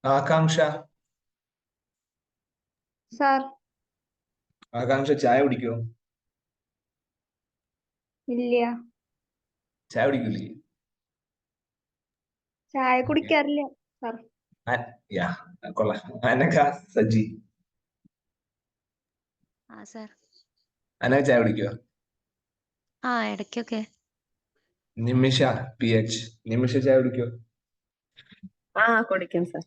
ആകാംക്ഷ. സാർ. ആകാംക്ഷ ചായ കുടിക്കോ? ഇല്ല. ചായ കുടിക്കില്ലേ? ചായ ഓക്കെ. കുടിക്കാറില്ല സാർ. യാ, കൊള്ളാം. അനഘ, സജി. സാർ. അനഘ ചായ കുടിക്കോ? ഇടയ്ക്കൊക്കെ. നിമിഷ, പി എച്ച്. നിമിഷ ചായ കുടിക്കോ? കുടിക്കും സാർ.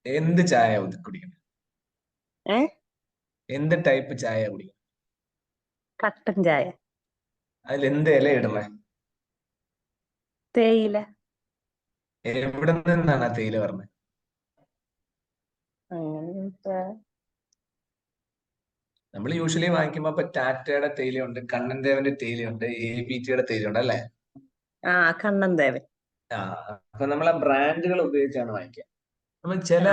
എന്ത് ചായ കുടിക്കണം? ഏ എന്ത് ടൈപ്പ് ചായ കുടിക്കണം? കട്ടൻ ചായ. അതിൽ എന്ത് ഇല ഇടണേ? തേയില. എവിടെ നിന്നാണ് ആ തേയില പറഞ്ഞത്? അങ്ങനെ നമ്മൾ യൂഷ്വലി വാങ്ങിക്കുമ്പോ ഇപ്പൊ ടാറ്റയുടെ തേയിലയുണ്ട്, കണ്ണൻ ദേവന്റെ തേയിലയുണ്ട്, ABTയുടെ തേയിലയുണ്ട് അല്ലേ? കണ്ണൻ ദേവൻ. ആ, അപ്പൊ നമ്മൾ ആ ബ്രാൻഡുകൾ ഉപയോഗിച്ചാണ് വാങ്ങിക്കുക. അപ്പൊ ചില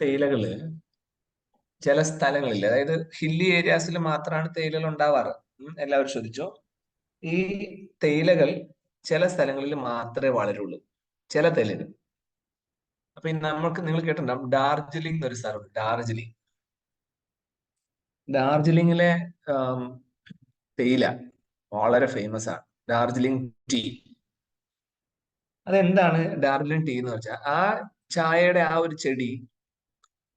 തേയിലകള് ചില സ്ഥലങ്ങളിൽ, അതായത് ഹില്ലി ഏരിയാസിൽ മാത്രമാണ് തേയിലകൾ ഉണ്ടാവാറ്. എല്ലാവരും ശ്രദ്ധിച്ചോ. ഈ തേയിലകൾ ചില സ്ഥലങ്ങളിൽ മാത്രമേ വളരുള്ളൂ, ചില തേയിലകൾ. അപ്പൊ നിങ്ങൾ കേട്ടിട്ടുണ്ടാവും ഡാർജിലിംഗ് എന്നൊരു സ്ഥലമുണ്ട്, ഡാർജിലിംഗ്. ഡാർജിലിംഗിലെ തേയില വളരെ ഫേമസ് ആണ്, ഡാർജിലിംഗ് ടീ. അതെന്താണ് ഡാർജിലിംഗ് ടീ എന്ന് വെച്ചാൽ, ആ ചായയുടെ ആ ഒരു ചെടി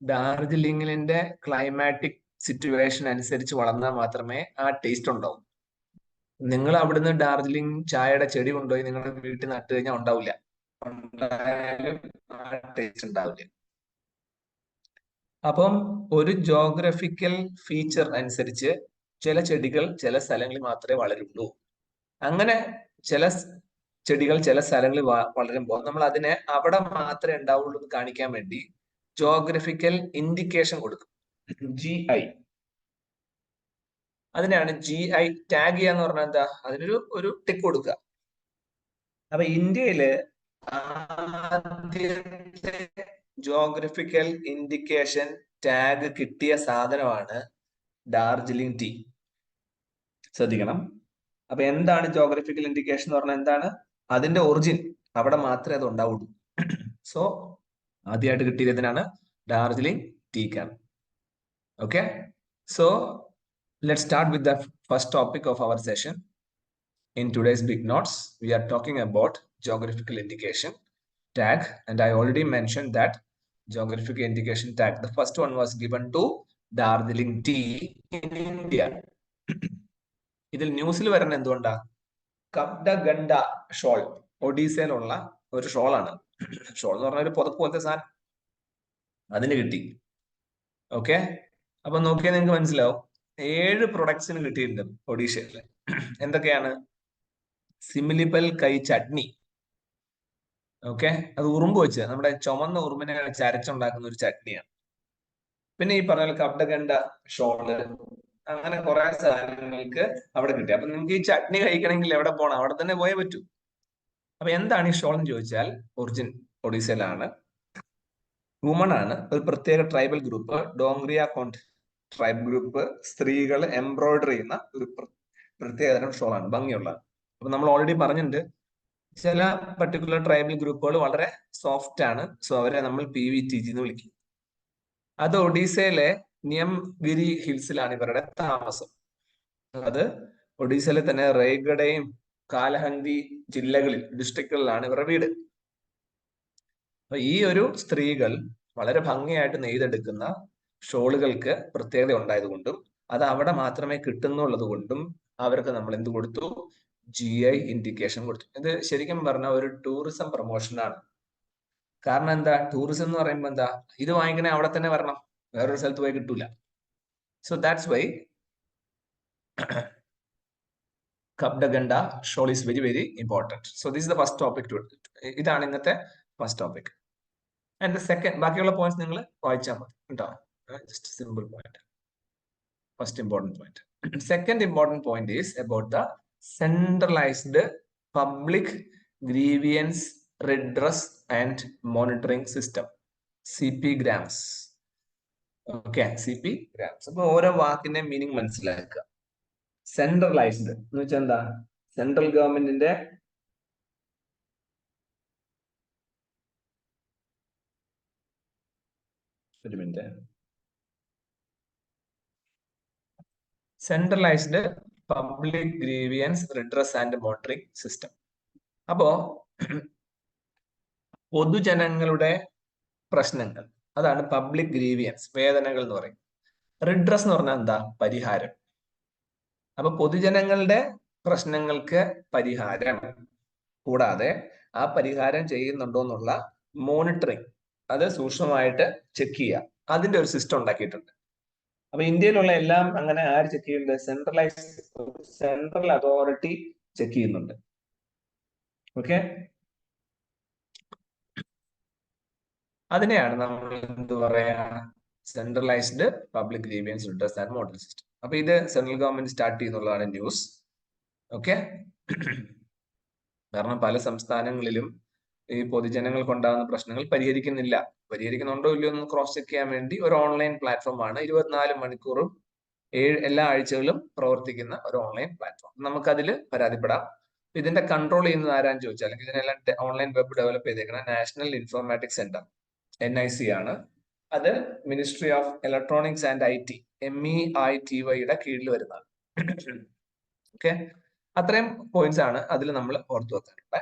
ഡാർജിലിംഗിന്റെ ക്ലൈമാറ്റിക് സിറ്റുവേഷൻ അനുസരിച്ച് വളർന്നാൽ മാത്രമേ ആ ടേസ്റ്റ് ഉണ്ടാവൂ. നിങ്ങൾ അവിടുന്ന് ഡാർജിലിംഗ് ചായയുടെ ചെടി കൊണ്ടുപോയി നിങ്ങളുടെ വീട്ടിൽ നട്ടു കഴിഞ്ഞാൽ ഉണ്ടാവില്ല, ഉണ്ടായാലും ആ ടേസ്റ്റ് ഉണ്ടാവില്ല. അപ്പം ഒരു ജോഗ്രഫിക്കൽ ഫീച്ചർ അനുസരിച്ച് ചില ചെടികൾ ചില സ്ഥലങ്ങളിൽ മാത്രമേ വളരുള്ളൂ. അങ്ങനെ ചില ചെടികൾ ചില സ്ഥലങ്ങളിൽ വളരുമ്പോൾ നമ്മൾ അതിനെ അവിടെ മാത്രമേ ഉണ്ടാവുള്ളൂ എന്ന് കാണിക്കാൻ വേണ്ടി ജോഗ്രഫിക്കൽ ഇൻഡിക്കേഷൻ കൊടുക്കും, GI. അതിനാണ് GI ടാഗ് ചെയ്യാന്ന് പറഞ്ഞാൽ എന്താ, അതിനൊരു ടിക്ക് കൊടുക്കുക. അപ്പൊ ഇന്ത്യയില് ആദ്യത്തെ ജോഗ്രഫിക്കൽ ഇൻഡിക്കേഷൻ ടാഗ് കിട്ടിയ സാധനമാണ് ഡാർജിലിംഗ് ടീ. ശ്രദ്ധിക്കണം. അപ്പൊ എന്താണ് ജോഗ്രഫിക്കൽ ഇൻഡിക്കേഷൻ എന്ന് പറഞ്ഞാൽ എന്താണ്? അതിന്റെ ഒറിജിൻ അവിടെ മാത്രമേ അത് ഉണ്ടാവുള്ളൂ. സോ ആദ്യമായിട്ട് കിട്ടിയതിനാണ് ഡാർജിലിംഗ് ടീക്കാണ്. Okay, so let's start with the first topic of our session. In today's big notes, we are talking about geographical indication tag, and I already mentioned that geographical indication tag, the first one was given to Darjeeling tea in India. ഇതിൽ ന്യൂസിൽ വരുന്ന എന്തുകൊണ്ടാ? കബ്ഡഗണ്ട shawl, ഒഡീസയിലുള്ള ഒരു ഷോളാണ്. Shawl എന്ന് പറഞ്ഞ ഒരു പുതപ്പ് പോലത്തെ സാധനം, അതിന് കിട്ടി. ഓക്കെ, അപ്പൊ നോക്കിയാൽ നിങ്ങൾക്ക് മനസ്സിലാവും 7 പ്രൊഡക്ട്സിന് കിട്ടിയിട്ടുണ്ട് ഒഡീഷയില്. എന്തൊക്കെയാണ്? സിമിലിബൽ കൈ ചട്നി. ഓക്കെ, അത് ഉറുമ്പ് വെച്ച്, നമ്മുടെ ചുമന്ന ഉറുമ്പിനെ വെച്ച് അരച്ചുണ്ടാക്കുന്ന ഒരു ചട്നിയാണ്. പിന്നെ ഈ പറഞ്ഞ കബ്ഡഗണ്ട ഷോള്, അങ്ങനെ കുറെ സാധനങ്ങൾക്ക് അവിടെ കിട്ടി. അപ്പൊ നിങ്ങൾക്ക് ഈ ചട്നി കഴിക്കണമെങ്കിൽ എവിടെ പോകണം? അവിടെ തന്നെ പോയേ പറ്റൂ. അപ്പൊ എന്താണ് ഈ ഷോൾ എന്ന് ചോദിച്ചാൽ, ഒറിജിൻ ഒഡീസയിലാണ്, വുമൺ ആണ്, ഒരു പ്രത്യേക ട്രൈബൽ ഗ്രൂപ്പ്, ഡോങ്രിയ കോണ്ട് ട്രൈബ് ഗ്രൂപ്പ് സ്ത്രീകൾ എംബ്രോയിഡറി ചെയ്യുന്ന ഒരു പ്രത്യേകതരം ഷോളാണ്, ഭംഗിയുള്ള. അപ്പൊ നമ്മൾ ഓൾറെഡി പറഞ്ഞിട്ടുണ്ട്, ചില പർട്ടിക്കുലർ ട്രൈബൽ ഗ്രൂപ്പുകൾ വളരെ സോഫ്റ്റ് ആണ്, സോ അവരെ നമ്മൾ PVTG എന്ന് വിളിക്കും. അത് ഒഡീസയിലെ നിയംഗിരി ഹിൽസിലാണ് ഇവരുടെ താമസം. അത് ഒഡീസയിലെ തന്നെ റേഗഡയും കാലഹന്ദി ജില്ലകളിൽ, ഡിസ്ട്രിക്റ്റുകളിലാണ് ഇവരുടെ വീട്. അപ്പൊ ഈ ഒരു സ്ത്രീകൾ വളരെ ഭംഗിയായിട്ട് നെയ്തെടുക്കുന്ന ഷോളുകൾക്ക് പ്രത്യേകത ഉണ്ടായതുകൊണ്ടും അത് അവിടെ മാത്രമേ കിട്ടുന്നുള്ളത് കൊണ്ടും അവർക്ക് നമ്മൾ എന്ത് കൊടുത്തു? GI ഇൻഡിക്കേഷൻ കൊടുത്തു. ഇത് ശരിക്കും പറഞ്ഞ ഒരു ടൂറിസം പ്രൊമോഷനാണ്. കാരണം എന്താ? ടൂറിസം എന്ന് പറയുമ്പോൾ എന്താ, ഇത് വാങ്ങിക്കണേ അവിടെ തന്നെ വരണം, വേറൊരു സ്ഥലത്ത് പോയി കിട്ടൂല. സോ ദാറ്റ്സ് വൈ കബ്ഡഗണ്ട ഷോൾ is very very important. So this the first topic. ഇതാണ് ഇന്നത്തെ first topic. And the second, ബാക്കിയുള്ള പോയിന്റ്സ് നിങ്ങൾ വായിച്ചാൽ മതി കേട്ടോ. Just simple point. First important point. Second important point is about the centralised public grievance redress and monitoring system, CP-GRAMS. Okay, CP-GRAMS. അപ്പൊ ഓരോ വാക്കിന്റെ മീനിങ് മനസ്സിലാക്കുക. സെൻട്രലൈസ്ഡ് എന്ന് വെച്ചാൽ എന്താ? സെൻട്രൽ ഗവൺമെന്റിന്റെ ഒരു minute. Centralised public grievance redress and monitoring system. അപ്പോ പൊതുജനങ്ങളുടെ പ്രശ്നങ്ങൾ, അതാണ് പബ്ലിക് ഗ്രീവിയൻസ്, വേദനകൾ എന്ന് പറയും. റിഡ്രസ് എന്ന് പറഞ്ഞാൽ എന്താ? പരിഹാരം. അപ്പൊ പൊതുജനങ്ങളുടെ പ്രശ്നങ്ങൾക്ക് പരിഹാരം, കൂടാതെ ആ പരിഹാരം ചെയ്യുന്നുണ്ടോ എന്നുള്ള മോണിറ്ററിങ്, അത് സൂക്ഷ്മമായിട്ട് ചെക്ക് ചെയ്യുക, അതിന്റെ ഒരു സിസ്റ്റം ഉണ്ടാക്കിയിട്ടുണ്ട്. അപ്പൊ ഇന്ത്യയിലുള്ള എല്ലാം അങ്ങനെ ആര് ചെക്ക് ചെയ്യുന്നുണ്ട്? സെൻട്രൽ അതോറിറ്റി ചെക്ക് ചെയ്യുന്നുണ്ട്. ഓക്കെ, അതിനെയാണ് നമ്മൾ എന്ത് പറയാ? Centralised public grievance redress and monitoring system. അപ്പൊ ഇത് സെൻട്രൽ ഗവൺമെന്റ് സ്റ്റാർട്ട് ചെയ്യുന്നുള്ളതാണ് ന്യൂസ്. ഓക്കെ, കാരണം പല സംസ്ഥാനങ്ങളിലും ഈ പൊതുജനങ്ങൾക്കുണ്ടാകുന്ന പ്രശ്നങ്ങൾ പരിഹരിക്കുന്നുണ്ടോ ഇല്ലയോ എന്ന് ക്രോസ് ചെക്ക് ചെയ്യാൻ വേണ്ടി ഒരു ഓൺലൈൻ പ്ലാറ്റ്ഫോമാണ് 24 മണിക്കൂറും എല്ലാ ആഴ്ചകളും പ്രവർത്തിക്കുന്ന ഒരു ഓൺലൈൻ പ്ലാറ്റ്ഫോം. നമുക്കതിൽ പരാതിപ്പെടാം. ഇതിന്റെ കൺട്രോൾ ചെയ്യുന്നത് ആരാന്ന് ചോദിച്ചാൽ, അല്ലെങ്കിൽ ഇതിനെല്ലാം ഓൺലൈൻ വെബ് ഡെവലപ്പ് ചെയ്തേക്കുന്ന നാഷണൽ ഇൻഫോർമാറ്റിക്സ് സെന്റർ, NIC ആണ്. അത് ministry of electronics and IT, MEITY കീഴിൽ വരുന്നതാണ്. ഓക്കെ, അത്രയും പോയിന്റ്സ് ആണ് അതിൽ നമ്മൾ ഓർത്തു വെക്കാറുള്ളത്.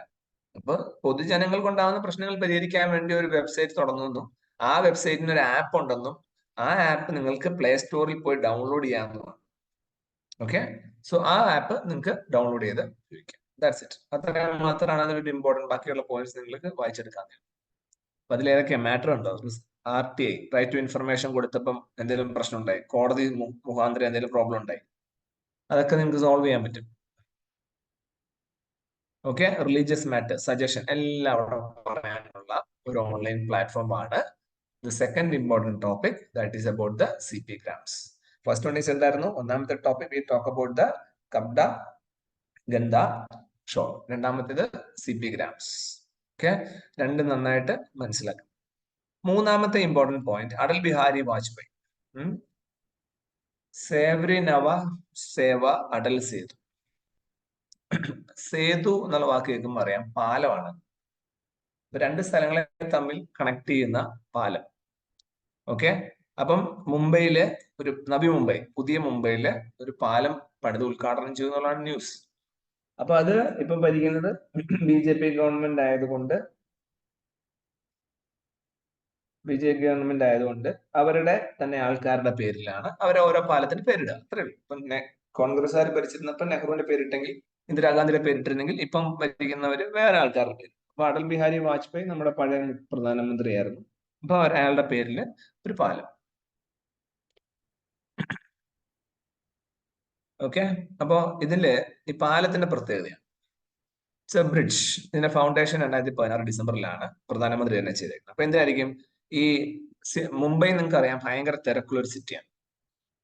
അപ്പൊ പൊതുജനങ്ങൾക്കുണ്ടാകുന്ന പ്രശ്നങ്ങൾ പരിഹരിക്കാൻ വേണ്ടി ഒരു വെബ്സൈറ്റ് തുടങ്ങുന്നു. ആ വെബ്സൈറ്റിന് ഒരു ആപ്പ് ഉണ്ടെന്നും ആ ആപ്പ് നിങ്ങൾക്ക് പ്ലേ സ്റ്റോറിൽ പോയി ഡൗൺലോഡ് ചെയ്യാവുന്നതാണ്. ഓക്കെ, സോ ആ ആപ്പ് നിങ്ങൾക്ക് ഡൗൺലോഡ് ചെയ്ത് ഉപയോഗിക്കാം. That's it. അത്ര മാത്രമാണ് അതിലൊരു ഇമ്പോർട്ടൻറ്റ്. ബാക്കിയുള്ള പോയിന്റ്സ് നിങ്ങൾക്ക് വായിച്ചെടുക്കാൻ. അപ്പൊ അതിലേതൊക്കെയാ മാറ്റർ ഉണ്ടോ? RTI, റൈറ്റ് ടു ഇൻഫർമേഷൻ കൊടുത്തപ്പം എന്തെങ്കിലും പ്രശ്നം ഉണ്ടായി, കോടതി മുഖാന്തരം എന്തെങ്കിലും പ്രോബ്ലം ഉണ്ടായി, അതൊക്കെ നിങ്ങൾക്ക് സോൾവ് ചെയ്യാൻ പറ്റും. ഓക്കെ, റിലീജിയസ് മാറ്റർ, സജഷൻ എല്ലാം അവിടെ പറയാനുള്ള ഒരു ഓൺലൈൻ പ്ലാറ്റ്ഫോം ആണ്. The second important topic, that is about the CP grams. First one is എന്തായിരുന്നു? ഒന്നാമത്തെ topic we talk about the Kabda Ganda show. രണ്ടാമത്തേത് CP grams. ഓക്കെ, രണ്ടും നന്നായിട്ട് മനസ്സിലാക്കാം. മൂന്നാമത്തെ ഇമ്പോർട്ടന്റ് പോയിന്റ്, അടൽ ബിഹാരി വാജ്പേയി. സേവരി നവ സേവ അടൽ സേതു. സേതു എന്നുള്ള വാക്ക് കേൾക്കുമ്പോൾ അറിയാം, പാലമാണ്. രണ്ട് സ്ഥലങ്ങളെ തമ്മിൽ കണക്ട് ചെയ്യുന്ന പാലം. ഓക്കെ, അപ്പം മുംബൈയിലെ ഒരു നവി മുംബൈ, പുതിയ മുംബൈയിലെ ഒരു പാലം പണിത് ഉദ്ഘാടനം ചെയ്തു എന്നുള്ളതാണ് ന്യൂസ്. അപ്പൊ അത് ഇപ്പം ഭരിക്കുന്നത് BJP ഗവൺമെന്റ് ആയതുകൊണ്ട് അവരുടെ തന്നെ ആൾക്കാരുടെ പേരിലാണ് അവർ ഓരോ പാലത്തിന് പേരിടുക. അത്രേ ഉള്ളൂ. ഇപ്പം കോൺഗ്രസ്സുകാർ ഭരിച്ചിരുന്നപ്പോൾ നെഹ്റുവിന്റെ പേരിട്ടെങ്കിൽ, ഇന്ദിരാഗാന്ധിയുടെ പേരിട്ടിരുന്നെങ്കിൽ ഇപ്പം ഭരിക്കുന്നവര് വേറെ ആൾക്കാരുടെ പേര്. അപ്പൊ അടൽ ബിഹാരി വാജ്പേയി നമ്മുടെ പഴയ പ്രധാനമന്ത്രിയായിരുന്നു. അപ്പൊ അയാളുടെ പേരിൽ ഒരു പാലം. ഓക്കെ, അപ്പോ ഇതില് ഈ പാലത്തിന്റെ പ്രത്യേകതയാണ് ബ്രിഡ്ജ്. ഇതിന്റെ ഫൗണ്ടേഷൻ 2016 ഡിസംബറിലാണ് പ്രധാനമന്ത്രി തന്നെ ചെയ്തേക്കുന്നത്. അപ്പൊ എന്തായിരിക്കും, ഈ മുംബൈ നിങ്ങൾക്ക് അറിയാം ഭയങ്കര തിരക്കുള്ള ഒരു സിറ്റിയാണ്.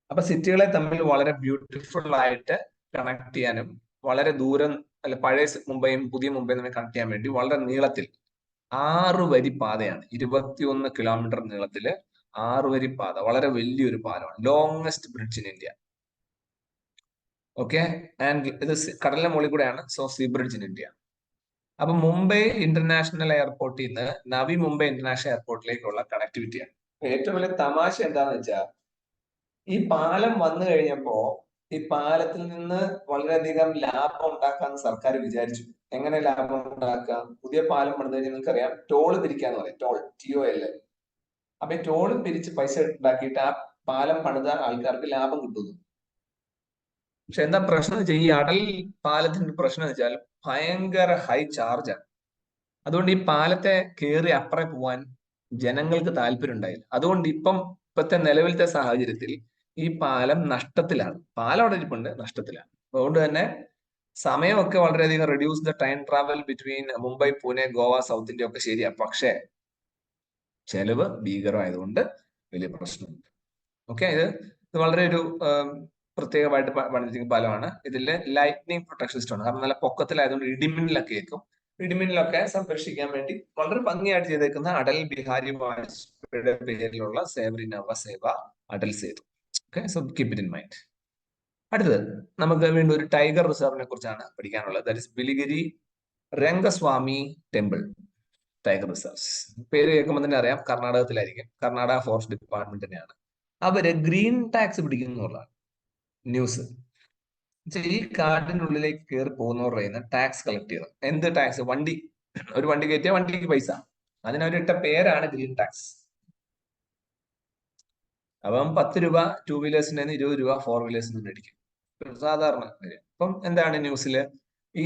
അപ്പൊ സിറ്റികളെ തമ്മിൽ വളരെ ബ്യൂട്ടിഫുൾ ആയിട്ട് കണക്ട് ചെയ്യാനും, വളരെ ദൂരം അല്ല പഴയ മുംബൈയും പുതിയ മുംബൈയും തമ്മിൽ കണക്ട് ചെയ്യാൻ വേണ്ടി വളരെ നീളത്തിൽ 6 വരി പാതയാണ്. 21 കിലോമീറ്റർ നീളത്തില് 6 വരി പാത, വളരെ വലിയൊരു പാലമാണ്. Longest bridge in India. Okay, and ഇത് കടലിന്റെ മുകളിൽ കൂടെയാണ്. So sea bridge in India. അപ്പൊ മുംബൈ ഇന്റർനാഷണൽ എയർപോർട്ടിൽ നിന്ന് നവി മുംബൈ ഇന്റർനാഷണൽ എയർപോർട്ടിലേക്കുള്ള കണക്ടിവിറ്റിയാണ്. ഏറ്റവും വലിയ തമാശ എന്താന്ന് വെച്ചാൽ, ഈ പാലം വന്നു കഴിഞ്ഞപ്പോ ഈ പാലത്തിൽ നിന്ന് വളരെയധികം ലാഭം ഉണ്ടാക്കാന്ന് സർക്കാർ വിചാരിച്ചു. എങ്ങനെ ലാഭം ഉണ്ടാക്കാം? പുതിയ പാലം പണിത് കഴിഞ്ഞാൽ നിങ്ങൾക്കറിയാം ടോള് പിരിക്കാന്ന് പറയും, ടോൾ, TOL. അപ്പൊ ഈ ടോള് പിരിച്ച് പൈസ ഉണ്ടാക്കിയിട്ട് ആ പാലം പണിത ആൾക്കാർക്ക് ലാഭം കിട്ടുന്നു. പക്ഷെ എന്താ പ്രശ്നം വെച്ചാൽ, ഈ അടൽ പാലത്തിന്റെ പ്രശ്നം എന്ന് വെച്ചാൽ ഭയങ്കര ഹൈ ചാർജാണ്. അതുകൊണ്ട് ഈ പാലത്തെ കയറി അപ്പുറേ പോവാൻ ജനങ്ങൾക്ക് താല്പര്യം ഉണ്ടായില്ല. അതുകൊണ്ട് ഇപ്പോഴത്തെ നിലവിലത്തെ സാഹചര്യത്തിൽ ഈ പാലം നഷ്ടത്തിലാണ്. പാലം അവിടെ ഇരിപ്പുണ്ട്, നഷ്ടത്തിലാണ്. അതുകൊണ്ട് തന്നെ സമയമൊക്കെ വളരെയധികം reduce the time travel between Mumbai, Pune, Goa, south India ഒക്കെ ശരിയാ. പക്ഷേ ചെലവ് ഭീകരമായതുകൊണ്ട് വലിയ പ്രശ്നമുണ്ട്. ഓക്കെ, ഇത് വളരെ ഒരു പ്രത്യേകമായിട്ട് പണിതിരിക്കുന്ന പാലമാണ്. ഇതിൽ ലൈറ്റ്നിങ് പ്രൊട്ടക്ഷൻ സിസ്റ്റം ആണ്. കാരണം നല്ല പൊക്കത്തിലായതുകൊണ്ട് ഇടിമിന്നലൊക്കെ ഏൽക്കും. ഇടിമിന്നലൊക്കെ സംരക്ഷിക്കാൻ വേണ്ടി വളരെ ഭംഗിയായിട്ട് ചെയ്തേക്കുന്ന അടൽ ബിഹാരി വാജ്പേയിയുടെ പേരിലുള്ള Sewri Nhava Sheva Atal Setu. Okay, so keep it in mind. അടുത്തത് നമുക്ക് വീണ്ടും ഒരു ടൈഗർ റിസർവിനെ കുറിച്ചാണ് പഠിക്കാനുള്ളത്. That is Biligiri Rangaswamy temple. Tiger reserves. പേര് കേൾക്കുമ്പോൾ തന്നെ അറിയാം കർണാടകത്തിലായിരിക്കും. കർണാടക ഫോറസ്റ്റ് ഡിപ്പാർട്ട്മെന്റ് തന്നെയാണ്. അവര് ഗ്രീൻ ടാക്സ് പിടിക്കുന്നു എന്നുള്ളതാണ് ന്യൂസ്. ഈ കാടിനുള്ളിലേക്ക് കയറി പോകുന്നവർ പറയുന്ന ടാക്സ് കളക്ട് ചെയ്യണം. എന്ത് ടാക്സ്? ഒരു വണ്ടി കയറ്റിയ വണ്ടിക്ക് പൈസ. അതിനവരിട്ട പേരാണ് ഗ്രീൻ ടാക്സ്. അപ്പം 10 രൂപ 2 വീലേഴ്സിന് 20 രൂപ 4 വീലേഴ്സിന് മേടിക്കും. സാധാരണ കാര്യം. അപ്പം എന്താണ് ന്യൂസില് ഈ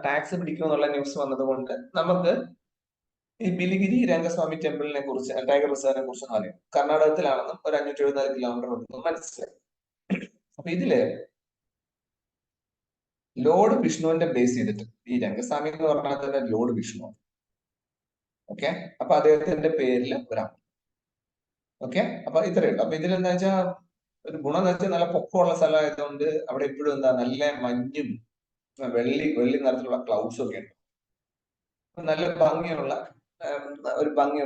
ടാക്സ് പിടിക്കുമെന്നുള്ള ന്യൂസ് വന്നത് കൊണ്ട് നമുക്ക് ഈ ബിലിഗിരി രംഗസ്വാമി ടെമ്പിളിനെ കുറിച്ച്, ടൈഗർ റിസർവിനെ കുറിച്ച് അറിയാം. കർണാടകത്തിലാണെന്നും ഒരു 574 കിലോമീറ്റർ ഉണ്ടെന്നും മനസ്സിലായി. അപ്പൊ ഇതില് ലോർഡ് വിഷ്ണുവിന്റെ ബേസ് ചെയ്തിട്ട്, ഈ രംഗസ്വാമി എന്ന് പറഞ്ഞാൽ തന്നെ ലോർഡ് വിഷ്ണു. ഓക്കെ, അപ്പൊ അദ്ദേഹത്തിന്റെ പേരിൽ ഒരാൾ. ഓക്കെ, അപ്പൊ ഇത്രയേ ഉള്ളൂ. അപ്പൊ ഇതിലെന്താ വെച്ചാൽ ഒരു ഗുണം എന്ന് വെച്ചാൽ നല്ല പൊക്കമുള്ള സ്ഥലമായതുകൊണ്ട് അവിടെ എപ്പോഴും എന്താ നല്ല മഞ്ഞും വെള്ളി നിറത്തിലുള്ള ക്ലൗഡ്സും ഒക്കെ ഉണ്ട്. നല്ല ഭംഗിയുള്ള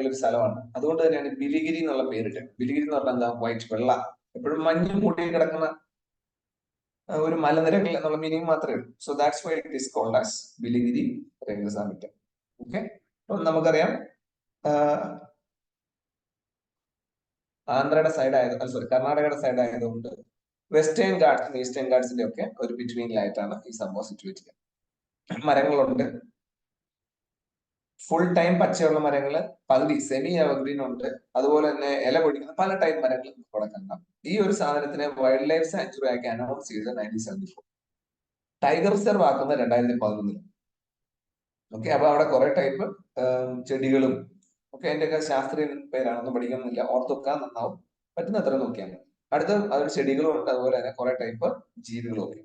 ഒരു സ്ഥലമാണ്. അതുകൊണ്ട് തന്നെയാണ് ബിലിഗിരി എന്നുള്ള പേരിട്ട്. ബിലിഗിരി എന്ന് പറഞ്ഞാൽ എന്താ? വൈറ്റ്, വെള്ള, എപ്പോഴും മഞ്ഞ് മൂടി കിടക്കുന്ന ഒരു മലനിരകൾ എന്നുള്ള മീനിങ് മാത്രമേ ഉള്ളൂ. So that's why it is called as Biligiri Rangaswamy temple. Okay, അപ്പം നമുക്കറിയാം ആന്ധ്രയുടെ കർണാടകയുടെ സൈഡ് ആയതുകൊണ്ട് വെസ്റ്റേൺ ഗാർഡ്സും ഈസ്റ്റേൺ ഗാർഡ്സിന്റെ ഒക്കെ ഒരു ബിറ്റ്വീനിലായിട്ടാണ് ഈ സംഭവം സിറ്റുവേറ്റ് ചെയ്യുന്നത്. മരങ്ങളുണ്ട്, ഫുൾ ടൈം പച്ചയുള്ള മരങ്ങള്, പകുതി സെമി എവർഗ്രീൻ ഉണ്ട്, അതുപോലെ തന്നെ ഇല പൊടിക്കുന്ന പല ടൈപ്പ് മരങ്ങൾ ഇവിടെ കണ്ടാം. ഈ ഒരു സാധനത്തിനെ വൈൽഡ് ലൈഫ് സാങ്ച്വറി ആക്കി അനൗൺസ് ചെയ്തത് 1974. ടൈഗർ റിസർവ് ആക്കുന്നത് 2011. ഓക്കെ, അപ്പൊ അവിടെ കുറെ ടൈപ്പ് ചെടികളും ഒക്കെ, അതിന്റെയൊക്കെ ശാസ്ത്രീയ പേരാണെന്ന് പഠിക്കുന്നില്ല, ഓർത്തൊക്കെ നന്നാവും, പറ്റുന്നത്ര നോക്കിയാൽ മതി. അതൊരു ചെടികളും ഉണ്ട്, അതുപോലെ തന്നെ കുറെ ടൈപ്പ് ജീവികളും ഒക്കെ.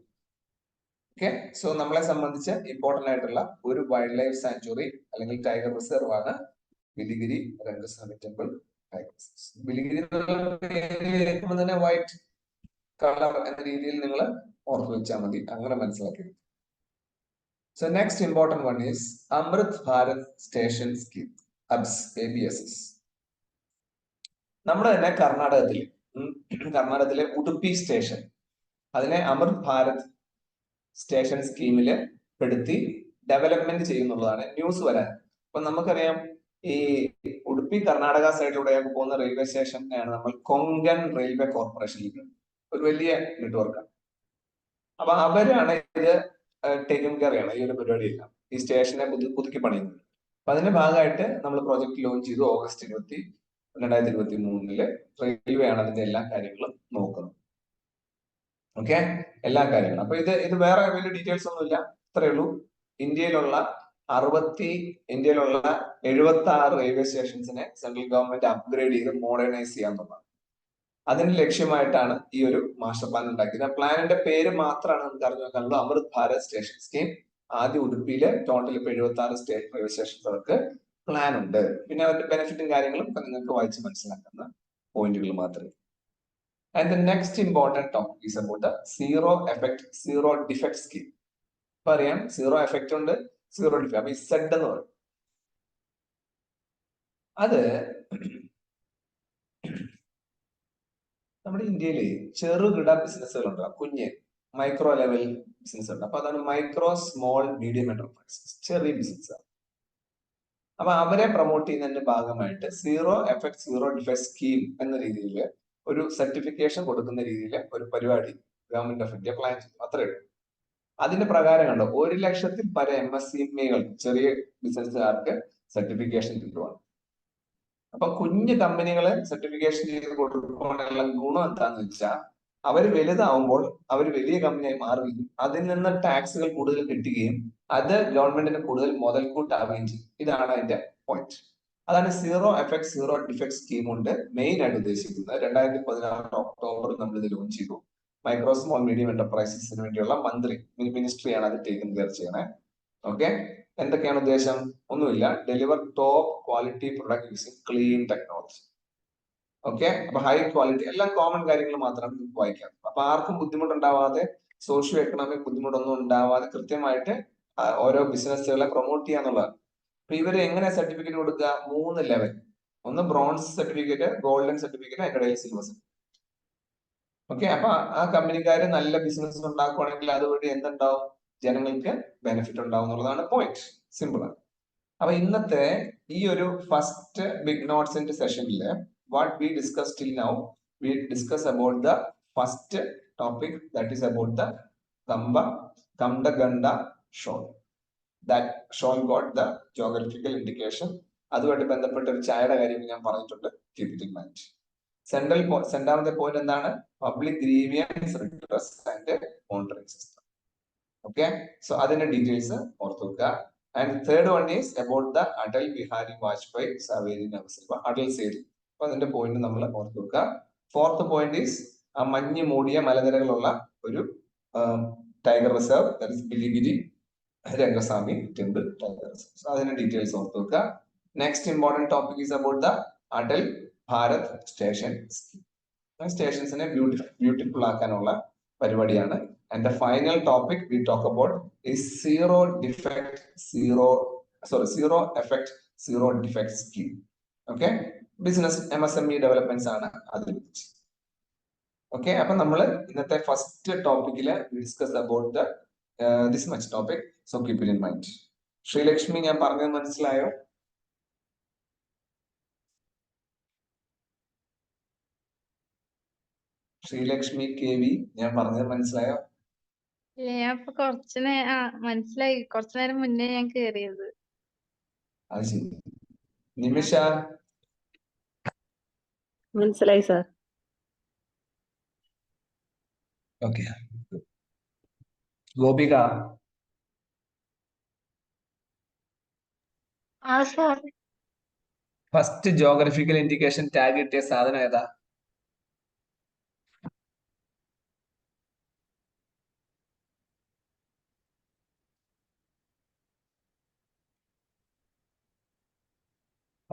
ഓക്കെ, സോ നമ്മളെ സംബന്ധിച്ച് ഇമ്പോർട്ടന്റ് ആയിട്ടുള്ള ഒരു വൈൽഡ് ലൈഫ് സാങ്ച്വറി അല്ലെങ്കിൽ ടൈഗർ റിസർവ് ആണ് ബിലിഗിരി രംഗസ്വാമി ടെമ്പിൾ ടൈഗർ റിസർവ്. ബിലിഗിരി കേൾക്കുമ്പോൾ തന്നെ വൈറ്റ് കളർ എന്ന രീതിയിൽ നിങ്ങൾ ഓർത്തു വെച്ചാൽ മതി, അങ്ങനെ മനസ്സിലാക്കി. So next important one is Amrit Bharat station scheme, ABSS. നമ്മുടെ തന്നെ കർണാടകത്തിലെ ഉടുപ്പി സ്റ്റേഷൻ, അതിനെ അമൃത് ഭാരത് സ്റ്റേഷൻ സ്കീമില് പെടുത്തി ഡെവലപ്മെന്റ് ചെയ്യുന്നുള്ളതാണ് ന്യൂസ് വരാൻ. അപ്പൊ നമുക്കറിയാം ഈ ഉടുപ്പി കർണാടക സൈഡിലൂടെ പോകുന്ന റെയിൽവേ സ്റ്റേഷനാണ് നമ്മൾ കൊങ്കൺ റെയിൽവേ കോർപ്പറേഷനിൽ, ഒരു വലിയ നെറ്റ്വർക്കാണ്. അപ്പൊ അവരാണ് ഇത് ടേക്കിംഗ് കെയർ ചെയ്യണം, ഈ ഒരു പരിപാടിയെല്ലാം, ഈ സ്റ്റേഷനെ പുതുക്കി പണിയുന്നത്. അപ്പൊ അതിന്റെ ഭാഗമായിട്ട് നമ്മൾ പ്രോജക്ട് ലോഞ്ച് ചെയ്തു ഓഗസ്റ്റ് 2023. റെയിൽവേ ആണ് അതിന്റെ എല്ലാ കാര്യങ്ങളും നോക്കുന്നത്. ഓക്കെ, എല്ലാ കാര്യങ്ങളും. അപ്പൊ ഇത് വേറെ വലിയ ഡീറ്റെയിൽസ് ഒന്നുമില്ല, ഇത്രയേ ഉള്ളൂ. ഇന്ത്യയിലുള്ള 76 റെയിൽവേ സ്റ്റേഷൻസിനെ സെൻട്രൽ ഗവൺമെന്റ് അപ്ഗ്രേഡ് ചെയ്ത് മോഡേണൈസ് ചെയ്യാന്നുള്ളതാണ്. അതിന് ലക്ഷ്യമായിട്ടാണ് ഈ ഒരു മാസ്റ്റർ പ്ലാൻ ഉണ്ടാക്കിയത്. ആ പ്ലാനിന്റെ പേര് മാത്രമാണ് നമുക്ക് അറിഞ്ഞു വെക്കാനുള്ളൂ, അമൃത് ഭാരത് സ്റ്റേഷൻ സ്കീം. ആദ്യം ഉടുപ്പിയില് ടോട്ടൽ ഇപ്പൊ 76 റെയിൽവേ സ്റ്റേഷൻസ് അവർക്ക് പ്ലാൻ ഉണ്ട്. പിന്നെ അവരുടെ ബെനിഫിറ്റും കാര്യങ്ങളും ഇപ്പൊ നിങ്ങൾക്ക് വായിച്ച് മനസ്സിലാക്കുന്ന പോയിന്റുകൾ മാത്രമേ. And the next important topic is about the zero effect, zero defect scheme. ഇപ്പൊ അറിയാം സീറോ എഫക്റ്റ് ഉണ്ട്, സീറോ ഡിഫക്റ്റ്. അപ്പൊ ഈ സെഡ് എന്ന് പറയും, അത് നമ്മുടെ ഇന്ത്യയിലെ ചെറുകിട ബിസിനസ്സുകൾ ഉണ്ട്, കുഞ്ഞ് മൈക്രോ ലെവൽ ബിസിനസ് ഉണ്ട്. അപ്പൊ അതാണ് മൈക്രോ സ്മോൾ മീഡിയം എന്റർപ്രൈസസ്, ചെറിയ ബിസിനസ്. അപ്പൊ അവരെ പ്രൊമോട്ട് ചെയ്യുന്നതിന്റെ ഭാഗമായിട്ട് zero effect zero defect scheme എന്ന രീതിയിൽ ഒരു സർട്ടിഫിക്കേഷൻ കൊടുക്കുന്ന രീതിയിൽ ഒരു പരിപാടി ഗവൺമെന്റ് ഓഫ് ഇന്ത്യ പ്ലാൻ ചെയ്തു, അത്രയേ ഉള്ളൂ. അതിന്റെ പ്രകാരം കണ്ടോ 1 ലക്ഷത്തിൽ പര MSMEകൾ, ചെറിയ ബിസിനസ്സുകാർക്ക് സർട്ടിഫിക്കേഷൻ കിട്ടുവാണ്. അപ്പൊ കുഞ്ഞു കമ്പനികളെ സർട്ടിഫിക്കേഷൻ ചെയ്ത് കൊടുക്കുവാനുള്ള ഗുണം എന്താന്ന് വെച്ചാൽ അവർ വലുതാവുമ്പോൾ അവർ വലിയ കമ്പനിയായി മാറുകയും അതിൽ നിന്ന് ടാക്സുകൾ കൂടുതൽ കിട്ടുകയും അത് ഗവൺമെന്റിന് കൂടുതൽ മുതൽക്കൂട്ടാവുകയും ചെയ്യും. ഇതാണ് അതിന്റെ പോയിന്റ്. അതാണ് zero effect zero defect scheme കൊണ്ട് മെയിൻ ആയിട്ട് ഉദ്ദേശിക്കുന്നത്. 2016 ഒക്ടോബർ നമ്മൾ ഇത് ലോഞ്ച് ചെയ്തു. മൈക്രോ സ്മോൾ മീഡിയം എന്റർപ്രൈസസിന് വേണ്ടിയുള്ള മിനിസ്ട്രിയാണ് അത് ടേക്കൻ കെയർ ചെയ്യണേ. ഓക്കെ, എന്തൊക്കെയാണ് ഉദ്ദേശം? ഒന്നുമില്ല, deliver top quality product using clean technology. Okay, അപ്പൊ ഹൈ ക്വാളിറ്റി, എല്ലാം കോമൺ കാര്യങ്ങൾ മാത്രമാണ് നിങ്ങൾക്ക് വായിക്കാം. അപ്പൊ ആർക്കും ബുദ്ധിമുട്ടുണ്ടാവാതെ, സോഷ്യോ എക്കണോമിക് ബുദ്ധിമുട്ടൊന്നും ഉണ്ടാവാതെ കൃത്യമായിട്ട് ഓരോ ബിസിനസ്സുകളെ പ്രൊമോട്ട് ചെയ്യാന്നുള്ളതാണ്. അപ്പൊ ഇവര് എങ്ങനെ സർട്ടിഫിക്കറ്റ് കൊടുക്കുക? 3 ലെവൽ. ഒന്ന് ബ്രോൺസ് സർട്ടിഫിക്കറ്റ്, ഗോൾഡൻ സർട്ടിഫിക്കറ്റ്, അതിന്റെ ഇടയിൽ സിൽവർ. ഓക്കെ, അപ്പൊ ആ കമ്പനിക്കാര് നല്ല ബിസിനസ് ഉണ്ടാക്കുവാണെങ്കിൽ അതുവഴി എന്തുണ്ടാവും? ജനങ്ങൾക്ക് ബെനിഫിറ്റ് ഉണ്ടാവും എന്നുള്ളതാണ് പോയിന്റ്. സിമ്പിൾ ആണ്. അപ്പൊ ഇന്നത്തെ ഈ ഒരു ഫസ്റ്റ് ബിഗ് നോട്ട്സിന്റെ സെഷനിൽ what we discuss till now we discuss about the first topic that is about the കംഡഗണ്ട shawl that shawl got the geographical indication. അതുമായിട്ട് ബന്ധപ്പെട്ട ഒരു ചായയുടെ കാര്യം ഞാൻ പറഞ്ഞിട്ടുണ്ട്. Keep it in mind. രണ്ടാമത്തെ പോയിന്റ് എന്താണ്? Public grievance redress and monitoring system. Okay, so അതിന്റെ ഡീറ്റെയിൽസ് ഓർത്ത് വെക്കുക. And third one is about the Atal Bihari Vajpayee Sewri നമസ്കാരം, അടൽ സേരി. അപ്പൊ അതിന്റെ പോയിന്റ് നമ്മൾ ഓർത്ത് വെക്കുക. ഫോർത്ത് പോയിന്റ് ഈസ് ആ മഞ്ഞ് മൂടിയ മലനിരകളുള്ള ഒരു tiger reserve, that is Biligiri Rangaswamy temple tiger reserve. So അതിന്റെ ഡീറ്റെയിൽസ് ഓർത്ത് വെക്കുക. Next important topic is about the Atal Bharat station scheme. സ്റ്റേഷൻസിനെ ബ്യൂട്ടിഫുൾ ആക്കാനുള്ള പരിപാടിയാണ്. And the final topic we talk about is zero effect, zero defect scheme. Okay, business MSME developments ആണ് അതിൽ. Okay, അപ്പൊ നമ്മൾ ഇന്നത്തെ ഫസ്റ്റ് ടോപ്പിക്കില് discuss about the this much topic. So keep it in mind. Sreelakshmi, ഞാൻ പറഞ്ഞത് മനസ്സിലായോ? ശ്രീലക്ഷ്മി KV, ഞാൻ പറഞ്ഞത് മനസ്സിലായോ? ഞാൻ ഇപ്പൊ മനസ്സിലായി. കുറച്ചു നേരം മുന്നേ ഞാൻ കേറിയത്. അത് ശരി. നിമിഷ, മനസ്സിലായി sir. Okay. Gopika, sir first geographical indication tag കിട്ടിയ സാധനം ഏതാ?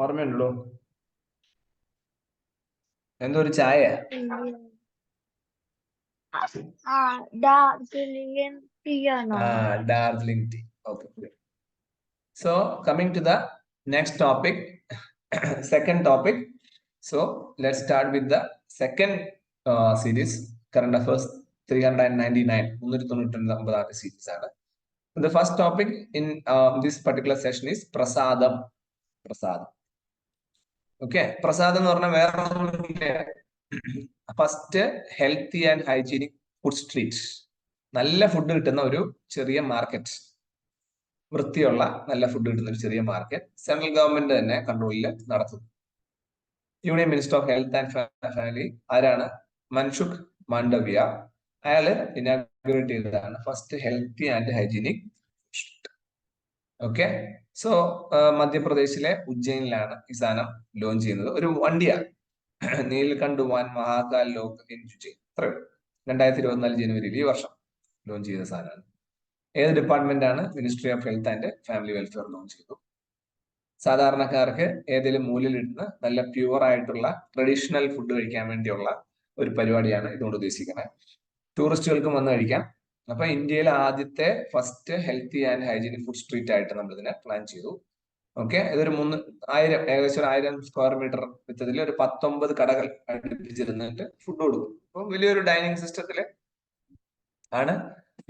ഓർമ്മയുണ്ടല്ലോ? എന്തോ ഒരു ചായ. ഡാർജിലിംഗ് ടീ ആണോ? Darjeeling tea. Okay. So coming to the next topic, second topic. So let start with the second series, current affairs 399 series ആണ്. The first topic in this particular session is prasadam. Okay, prasadam എന്ന് പറഞ്ഞാൽ വേറെ first healthy and hygienic food street. നല്ല food കിട്ടുന്ന ഒരു ചെറിയ market, വൃത്തിയുള്ള നല്ല ഫുഡ് കിട്ടുന്ന ഒരു ചെറിയ മാർക്കറ്റ് സെൻട്രൽ ഗവൺമെന്റ് തന്നെ കൺട്രോളിൽ നടത്തുന്നു. Union minister of health and family ആരാണ്? മൻസുഖ് മാണ്ഡവ്യ. അയാള് ഇനാഗുറേറ്റ് ചെയ്തതാണ് first healthy and hygienic. Okay, so മധ്യപ്രദേശിലെ ഉജ്ജയിനിലാണ് ഈ സാധനം ലോഞ്ച് ചെയ്യുന്നത്. ഒരു വണ്ടിയാണ്, നീൽകണ്ഠ് വാൻ മഹാകാൽ ലോക് ഇൻജുജി. 2024 ജനുവരിയിൽ, ഈ വർഷം ലോഞ്ച് ചെയ്ത സാധനമാണ്. ഏത് ഡിപ്പാർട്ട്മെന്റ് ആണ്? Ministry of health and family welfare launch ചെയ്തു. സാധാരണക്കാർക്ക് ഏതെങ്കിലും മൂലയിലിരുന്ന് നല്ല പ്യുവർ ആയിട്ടുള്ള ട്രഡീഷണൽ ഫുഡ് കഴിക്കാൻ വേണ്ടിയുള്ള ഒരു പരിപാടിയാണ് ഇതുകൊണ്ട് ഉദ്ദേശിക്കുന്നത്. ടൂറിസ്റ്റുകൾക്കും വന്ന് കഴിക്കാം. അപ്പൊ ഇന്ത്യയിലെ ആദ്യത്തെ first healthy and hygienic food street ആയിട്ട് നമ്മൾ ഇതിനെ പ്ലാൻ ചെയ്തു. ഓക്കെ, ഇതൊരു ഏകദേശം 1000 സ്ക്വയർ മീറ്റർ വിത്തതിൽ ഒരു 19 കടകൾ അടുപ്പിച്ചിരുന്നിട്ട് ഫുഡ് കൊടുക്കും. അപ്പൊ വലിയൊരു ഡൈനിങ് സിസ്റ്റത്തില് ആണ്.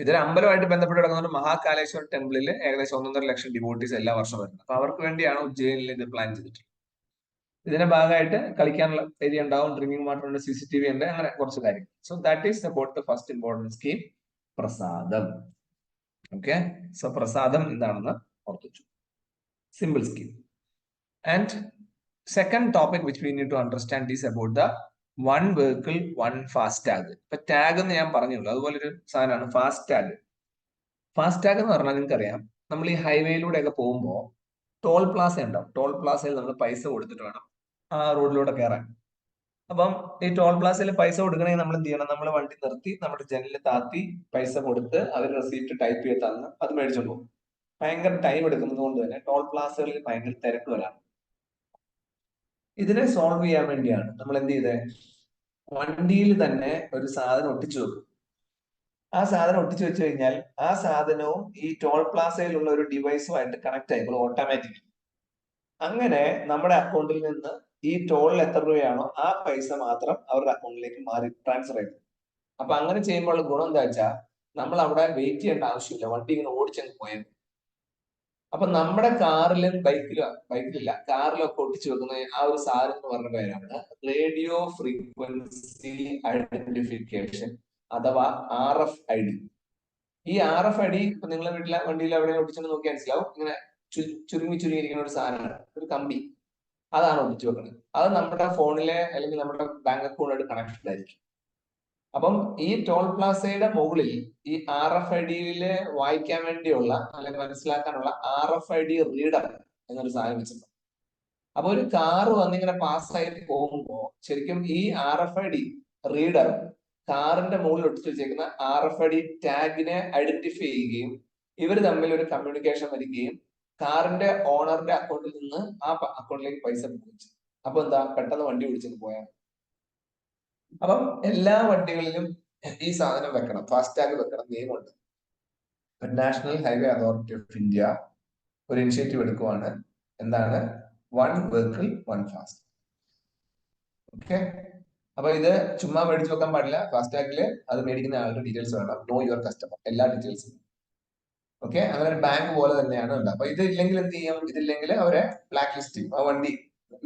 ഇതൊരു അമ്പലമായിട്ട് ബന്ധപ്പെട്ട് കിടക്കുന്ന മഹാകാലേശ്വർ ടെമ്പിളിൽ ഏകദേശം 1.5 ലക്ഷം ഡിവോട്ടീസ് എല്ലാ വർഷവും വരുന്നത്. അപ്പൊ അവർക്ക് വേണ്ടിയാണ് ഉജ്ജയിനിൽ ഇത് പ്ലാൻ ചെയ്തിട്ടുള്ളത്. ഇതിന്റെ ഭാഗമായിട്ട് കളിക്കാനുള്ള ഏരിയ ഉണ്ടാവും, ഡ്രിങ്കിങ് വാട്ടർ ഉണ്ട്, CCTV ഉണ്ട്, അങ്ങനെ കുറച്ച് കാര്യങ്ങൾ. So that is about the first important scheme, Prasadam. Okay, so Prasadam എന്താണെന്ന് ഓർത്തു. Simple scheme. And second topic which we need to understand is about the one vehicle one FASTag. ഇപ്പൊ tag എന്ന് ഞാൻ പറഞ്ഞുള്ളൂ, അതുപോലെ ഒരു സാധനമാണ് ഫാസ്ടാഗ്. ഫാസ്ടാഗ് എന്ന് പറഞ്ഞാൽ നിങ്ങൾക്കറിയാം, നമ്മൾ ഈ ഹൈവേയിലൂടെ ഒക്കെ പോകുമ്പോൾ ടോൾ പ്ലാസ ഉണ്ടാവും. ടോൾ പ്ലാസയിൽ നമ്മൾ പൈസ കൊടുത്തിട്ട് വേണം ആ റോഡിലൂടെ കയറാൻ. അപ്പം ഈ ടോൾ പ്ലാസയിൽ പൈസ കൊടുക്കണമെങ്കിൽ നമ്മൾ എന്ത് ചെയ്യണം? നമ്മൾ വണ്ടി നിർത്തി നമ്മുടെ ജനലിൽ താത്തി പൈസ കൊടുത്ത് അവർ റെസീപ്റ്റ് ടൈപ്പ് ചെയ്ത് തന്ന് അത് മേടിച്ചോണ്ട് പോകും. ഭയങ്കര ടൈം എടുക്കുന്നത് കൊണ്ട് തന്നെ ടോൾ പ്ലാസകളിൽ ഭയങ്കര തിരക്ക് വരാം. ഇതിനെ സോൾവ് ചെയ്യാൻ വേണ്ടിയാണ് നമ്മൾ എന്ത് ചെയ്തേ? വണ്ടിയിൽ തന്നെ ഒരു സാധനം ഒട്ടിച്ചു വെക്കും. ആ സാധനം ഒട്ടിച്ചു വെച്ച് കഴിഞ്ഞാൽ ആ സാധനവും ഈ ടോൾ പ്ലാസയിലുള്ള ഒരു ഡിവൈസുമായിട്ട് കണക്ട് ആയിക്കോളും ഓട്ടോമാറ്റിക്കലി. അങ്ങനെ നമ്മുടെ അക്കൗണ്ടിൽ നിന്ന് ഈ ടോളിൽ എത്ര രൂപയാണോ ആ പൈസ മാത്രം അവരുടെ അക്കൗണ്ടിലേക്ക് ട്രാൻസ്ഫർ ചെയ്യും. അപ്പൊ അങ്ങനെ ചെയ്യുമ്പോൾ ഗുണം എന്താ വെച്ചാൽ നമ്മൾ അവിടെ വെയിറ്റ് ചെയ്യേണ്ട ആവശ്യമില്ല, വണ്ടി ഇങ്ങനെ ഓടിച്ചങ്ങ് പോയാൽ. അപ്പൊ നമ്മുടെ കാറിലും ബൈക്കിലില്ല കാറിലൊക്കെ ഒട്ടിച്ചു വെക്കുന്ന ആ ഒരു സാധനം എന്ന് പറഞ്ഞ പേരാണ് റേഡിയോ ഫ്രീക്വൻസി ഐഡന്റിഫിക്കേഷൻ അഥവാ RFID. ഈ RFID ഇപ്പൊ നിങ്ങളെ വീട്ടിലെ വണ്ടിയിൽ എവിടെ ഒട്ടിച്ചു നോക്കിയാൽ മനസ്സിലാവും. ഇങ്ങനെ ചുരുങ്ങിയിരിക്കുന്ന ഒരു സാധനമാണ്, ഒരു കമ്പി, അതാണ് ഒട്ടിച്ചു വെക്കുന്നത്. അത് നമ്മുടെ ഫോണിലെ അല്ലെങ്കിൽ നമ്മുടെ ബാങ്ക് അക്കൗണ്ടായിട്ട് കണക്റ്റഡ് ആയിരിക്കും. അപ്പം ഈ ടോൾ പ്ലാസയുടെ മുകളിൽ ഈ RFID-യില് വായിക്കാൻ വേണ്ടിയുള്ള അല്ലെങ്കിൽ മനസ്സിലാക്കാനുള്ള RFID റീഡർ എന്നൊരു സാധനം വെച്ചിട്ടുണ്ട്. അപ്പൊ ഒരു കാറ് വന്നിങ്ങനെ പാസ്സായിട്ട് പോകുമ്പോ ശരിക്കും ഈ RFID റീഡർ കാറിന്റെ മുകളിൽ ഒട്ടിച്ചു വെച്ചേക്കുന്ന RFID ടാഗിനെ ഐഡന്റിഫൈ ചെയ്യുകയും ഇവർ തമ്മിൽ ഒരു കമ്മ്യൂണിക്കേഷൻ വരികയും കാറിന്റെ ഓണറിന്റെ അക്കൗണ്ടിൽ നിന്ന് ആ അക്കൗണ്ടിലേക്ക് പൈസ പോയിച്ചു. അപ്പൊ എന്താ, പെട്ടെന്ന് വണ്ടി ഓടിച്ചത് പോയാൽ. അപ്പം എല്ലാ വണ്ടികളിലും ഈ സാധനം വെക്കണം, ഫാസ്ടാഗ് വെക്കണം, നിയമമുണ്ട്. National highway authority of India ഒരു ഇനിഷ്യേറ്റീവ് എടുക്കുവാണ്. എന്താണ്? 1 vehicle 1 fast. ഓക്കെ, അപ്പൊ ഇത് ചുമ്മാ മേടിച്ചു വെക്കാൻ പാടില്ല. ഫാസ്ടാഗില് അത് മേടിക്കുന്ന ആളുടെ ഡീറ്റെയിൽസ് വേണം, നോ യുവർ കസ്റ്റമർ, എല്ലാ ഡീറ്റെയിൽസും. ഓക്കെ, അങ്ങനെ ഒരു ബാങ്ക് പോലെ തന്നെയാണ് ഉണ്ട്. അപ്പൊ ഇത് ഇല്ലെങ്കിൽ എന്ത് ചെയ്യും? ഇതില്ലെങ്കിൽ അവരെ ബ്ലാക്ക് ലിസ്റ്റ് ചെയ്യും, ആ വണ്ടി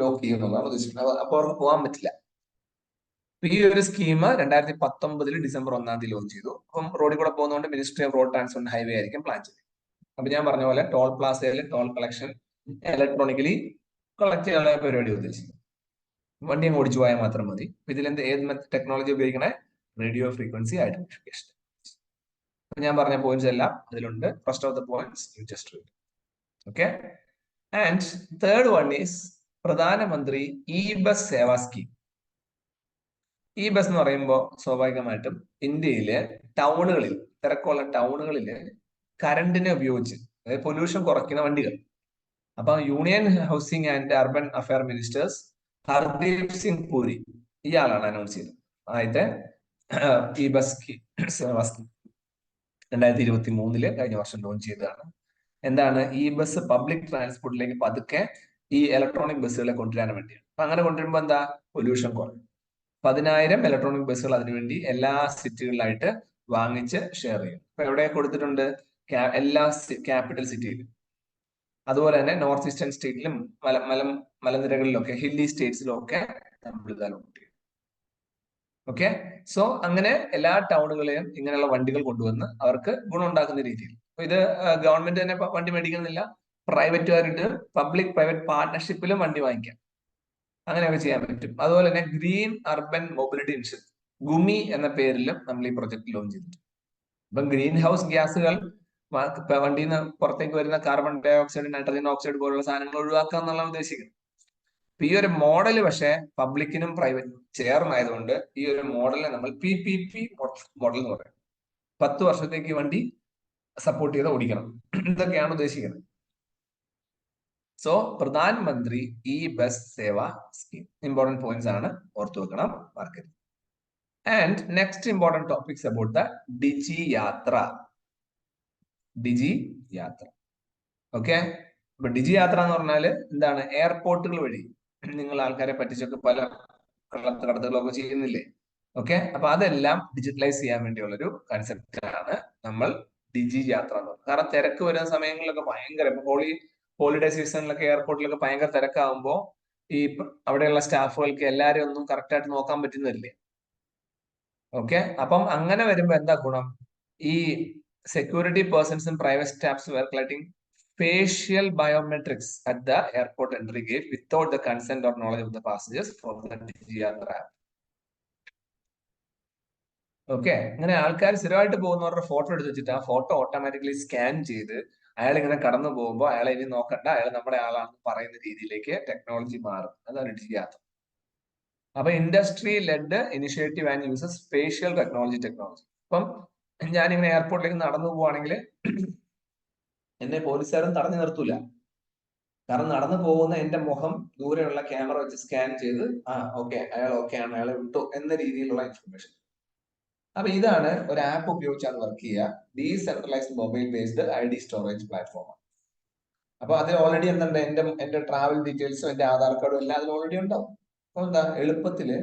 ലോക്ക് ചെയ്യും എന്നുള്ളതാണ് ഉദ്ദേശിക്കുന്നത്. അപ്പൊ അവർക്ക് പോകാൻ പറ്റില്ല. ഈ ഒരു സ്കീം 2019 ഡിസംബർ 1 ലോഞ്ച് ചെയ്തു. അപ്പം റോഡിൽ കൂടെ പോകുന്നതുകൊണ്ട് ministry of road transport highway ആയിരിക്കും പ്ലാൻ ചെയ്തത്. അപ്പൊ ഞാൻ പറഞ്ഞ പോലെ ടോൾ പ്ലാസയിൽ ടോൾ കളക്ഷൻ ഇലക്ട്രോണിക്കലി കളക്ട് ചെയ്യാനുള്ള പരിപാടി ഉദ്ദേശിക്കുന്നത്. വണ്ടി അങ്ങ് ഓടിച്ചു പോയാൽ മാത്രം മതി. ഇതിലെന്ത് ഏത് ടെക്നോളജി ഉപയോഗിക്കണേ? Radio frequency identification. ഞാൻ പറഞ്ഞ പോയിന്റ്സ് എല്ലാം അതിലുണ്ട്. First of the points you just read. Okay, and third one is പ്രധാനമന്ത്രി e bus Sewa scheme. E bus എന്ന് പറയുമ്പോൾ സ്വാഭാവികമായിട്ടും ഇന്ത്യയിലെ ടൗണുകളിൽ, തിരക്കുള്ള ടൗണുകളിൽ കറണ്ടിനെ ഉപയോഗിച്ച്, അതായത് പൊല്യൂഷൻ കുറയ്ക്കുന്ന വണ്ടികൾ. അപ്പൊ union housing and urban affair ministers Hardeep Singh Puri ഇയാളാണ് അനൗൺസ് ചെയ്തത് ആദ്യത്തെ ഈ ബസ് സേവാ സ്കീം. 2023 കഴിഞ്ഞ വർഷം ലോഞ്ച് ചെയ്തതാണ്. എന്താണ് ഈ ബസ്? പബ്ലിക് ട്രാൻസ്പോർട്ടിലേക്ക് പതുക്കെ ഈ ഇലക്ട്രോണിക് ബസ്സുകളെ കൊണ്ടുവരാൻ വേണ്ടിയാണ്. അപ്പൊ അങ്ങനെ കൊണ്ടുവരുമ്പോൾ എന്താ, പൊല്യൂഷൻ കുറയും. 10,000 ഇലക്ട്രോണിക് ബസ്സുകൾ അതിനുവേണ്ടി എല്ലാ സിറ്റികളിലായിട്ട് വാങ്ങിച്ച് ഷെയർ ചെയ്യും. അപ്പൊ എവിടെ കൊടുത്തിട്ടുണ്ട്? എല്ലാ ക്യാപിറ്റൽ സിറ്റിയിലും, അതുപോലെ തന്നെ നോർത്ത് ഈസ്റ്റേൺ സ്റ്റേറ്റിലും മലനിരകളിലൊക്കെ ഹില്ലി സ്റ്റേറ്റ്സിലും ഒക്കെ നമ്മളിതാലുണ്ട്. ഓക്കെ, സോ അങ്ങനെ എല്ലാ ടൗണുകളെയും ഇങ്ങനെയുള്ള വണ്ടികൾ കൊണ്ടുവന്ന് അവർക്ക് ഗുണമുണ്ടാക്കുന്ന രീതിയിൽ. ഇത് ഗവൺമെന്റ് തന്നെ വണ്ടി മേടിക്കുന്നില്ല, പ്രൈവറ്റുകാരുടെ പബ്ലിക് പ്രൈവറ്റ് പാർട്ട്ണർഷിപ്പിലും വണ്ടി വാങ്ങിക്കാം. അങ്ങനെയൊക്കെ ചെയ്യാൻ പറ്റും. അതുപോലെ തന്നെ green urban mobility insurance, Gumi എന്ന പേരിലും നമ്മൾ ഈ പ്രൊജക്ട് ലോഞ്ച് ചെയ്തിട്ടുണ്ട്. അപ്പം ഗ്രീൻ ഹൗസ് ഗ്യാസുകൾ വണ്ടിയിൽ നിന്ന് പുറത്തേക്ക് വരുന്ന carbon dioxide, nitrogen oxide പോലുള്ള സാധനങ്ങൾ ഒഴിവാക്കുക എന്നുള്ളതാണ് ഉദ്ദേശിക്കുന്നത്. അപ്പൊ ഈ ഒരു മോഡൽ പക്ഷേ പബ്ലിക്കിനും പ്രൈവറ്റിനും ചേർന്നായതുകൊണ്ട് ഈ ഒരു മോഡലിനെ നമ്മൾ PPP മോഡൽ എന്ന് പറയും. 10 വർഷത്തേക്ക് ഈ വണ്ടി സപ്പോർട്ട് ചെയ്ത് ഓടിക്കണം, ഇതൊക്കെയാണ് ഉദ്ദേശിക്കുന്നത്. സോ പ്രധാനമന്ത്രി e bus Sewa scheme important points ആണ്, ഓർത്തു വെക്കണം, market. And next important topics about the Digi Yatra. Digi യാത്ര, ഓക്കെ. അപ്പൊ ഡിജി യാത്ര എന്ന് പറഞ്ഞാല് എന്താണ്? എയർപോർട്ടുകൾ വഴി നിങ്ങൾ ആൾക്കാരെ പറ്റിച്ചൊക്കെ പല കള്ളക്കടത്തുകളൊക്കെ ചെയ്യുന്നില്ലേ? ഓക്കെ, അപ്പൊ അതെല്ലാം ഡിജിറ്റലൈസ് ചെയ്യാൻ വേണ്ടിയുള്ളൊരു കൺസെപ്റ്റ് ആണ് നമ്മൾ ഡിജി യാത്ര എന്ന് പറയുന്നത്. കാരണം തിരക്ക് വരുന്ന സമയങ്ങളിലൊക്കെ ഭയങ്കര, ഹോളിഡേ സീസണിലൊക്കെ എയർപോർട്ടിലൊക്കെ ഭയങ്കര തിരക്കാവുമ്പോൾ ഈ അവിടെയുള്ള സ്റ്റാഫുകൾക്ക് എല്ലാവരും ഒന്നും കറക്റ്റ് ആയിട്ട് നോക്കാൻ പറ്റുന്നില്ലേ? ഓക്കെ, അപ്പം അങ്ങനെ വരുമ്പോ എന്താ ഗുണം? ഈ security persons and private staffs were collecting facial biometrics at the airport entry gate without the consent or knowledge of the passengers for the DigiYatra app. Okay, അങ്ങനെ ആൾക്കാർ സ്ഥിരമായിട്ട് പോകുന്നവരുടെ ഫോട്ടോ എടുത്ത് വെച്ചിട്ട് ആ ഫോട്ടോ ഓട്ടോമാറ്റിക്കലി സ്കാൻ ചെയ്ത് അയാൾ ഇങ്ങനെ കടന്നു പോകുമ്പോൾ അയാളെ ഇനി നോക്കണ്ട, അയാൾ നമ്മുടെ ആളാണെന്ന് പറയുന്ന രീതിയിലേക്ക് ടെക്നോളജി മാറും. അതാണ് ഡിജിയാത്ര. അപ്പൊ industry led initiative and uses spatial technology. അപ്പം ഞാനിങ്ങനെ എയർപോർട്ടിലേക്ക് നടന്നു പോവാണെങ്കിൽ എന്നെ പോലീസുകാരും തടഞ്ഞു നിർത്തൂല. കാരണം നടന്നു പോകുന്ന എന്റെ മുഖം ദൂരെയുള്ള ക്യാമറ വെച്ച് സ്കാൻ ചെയ്ത് ഓക്കെ അയാൾ ഓക്കെ ആണ്, അയാളെ വിട്ടു എന്ന രീതിയിലുള്ള ഇൻഫർമേഷൻ. അപ്പൊ ഇതാണ് ഒരു ആപ്പ് ഉപയോഗിച്ചാണ് വർക്ക് ചെയ്യുക. Decentralised mobile based ID storage platform. അപ്പൊ അതിൽ ഓൾറെഡി എന്തുണ്ട്? എന്റെ ട്രാവൽ ഡീറ്റെയിൽസും എന്റെ ആധാർ കാർഡും എല്ലാം അതിൽ ഓൾറെഡി ഉണ്ടാവും. അപ്പൊ എന്താ, എളുപ്പത്തില്